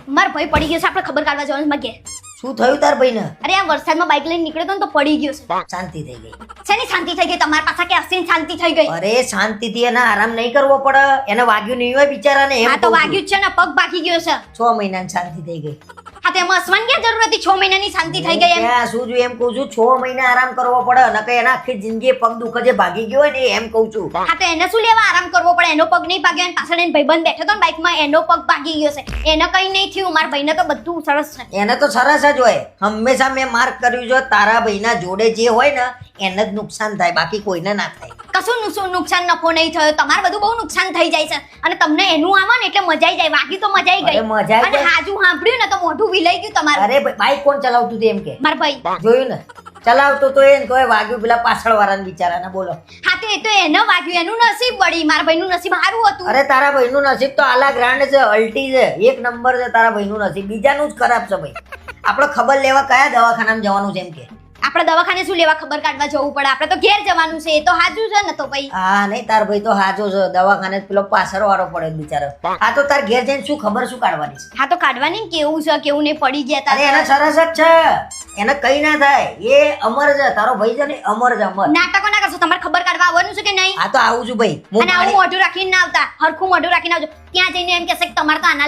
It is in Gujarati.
માર ભાઈ પડી ગયો છે, આપણે ખબર કાઢવા જવાનું છે. મગે શું થયું તાર ભાઈને? અરે આ વરસાદમાં બાઇક લઈને નીકળ્યો તો ને તો પડી ગયો છે. શાંતિ થઈ ગઈ? શેની શાંતિ થઈ ગઈ? તમારા પાસે કે હસીને શાંતિ થઈ ગઈ? અરે શાંતિથી એને આરામ નહીં કરવો પડે, એને વાગ્યું નહીં હોય બિચારાને. એમ આ તો કહું છું. વાગ્યું જ છે ને, પગ ભાગી ગયો છે. 6 મહિનાની શાંતિ થઈ ગઈ. હા તો એમાં હસવાની ક્યાં જરૂર હતી? 6 મહિનાની શાંતિ થઈ ગઈ એમ. ત્યાં શું છું એમ કહું છું, 6 મહિના આરામ કરવો પડે, નકર એના આખી જિંદગી પગ દુખે જે ભાગી ગયો હોય ને એમ કહું છું. હા તો એને શું લેવા આરામ કરવો પડે? એનો પગ નહીં ભાગ્યો અને પાછળ એને ભાઈબંધ બેઠો તો ને બાઇકમાં, એનો પગ ભાગી ગયો છે. એને કઈ નહીં થયું. મારા ભાઈને તો બધું સરસ છે. એને તો સરસ જ હોય. હંમેશા મેં માર્ક કર્યું છે, તારા ભાઈના જોડે જે હોય ને એને જ નુકસાન થાય, બાકી કોઈને ના થાય. કશું નુકસાન નફો નહીં થયો. તમારે બધું બહુ નુકસાન થઈ જાય છે અને તમને એનું આવે ને એટલે મજા આવી જાય. વાગી તો મજા આવી અરે ગઈ મજા આવી અને જાય. હાજુ સાંભળ્યું ને તો મોઢું વિલાઈ ગયું તમારું. અરે બાઈક કોણ ચલાવતું હતું એમ કે? મારા ભાઈ. જોયું ને, ચલાવતો તો એને કોઈ વાગ્યું પેલા પાછળ વાળાને બિચારાને. બોલો. હા તો એ તો એને વાગ્યું, એનું નસીબ વળી. મારા ભાઈનું નસીબ સારું હતું. અરે તારા ભાઈનું નસીબ તો આલા ગ્રાન્ડ છે, અલ્ટી છે, એક નંબર છે. તારા ભાઈનું નસીબ બીજાનું જ ખરાબ છે ભાઈ. આપણે ખબર લેવા કયા દવાખાનામાં જવાનું છે એમ કે? આપણે દવાખાને શું લેવા ખબર કાઢવા જવું પડે? આપણે તો ઘેર જવાનું છે. એ તો હાજુ છે ને તો ભાઈ. હા નહીં, તાર ભાઈ તો હાજો છે. દવાખાને જ પેલો પાછળ વાળો પડે બિચારો. હા તો તાર ઘેર જઈને શું ખબર શું કાઢવાની છે? હા તો કાઢવાની ને કેવું છે કેવું નહીં પડી ગયા અરે એને તા. સરસ જ છે, એને કઈ ના થાય. એ અમર છે, તારો ભાઈ છે ને અમર છે, અમર. નાટકો ના કરશો. તમારે ખબર કાઢવા આવવાનું છે કે નહીં? આ તો આવું છું ભાઈ. હું અને આવું મોઢું રાખીને ના આવતા. હરખું મોઢું રાખીને આવજો. ત્યાં જઈને એમ કહેશે કે તમારે તો આના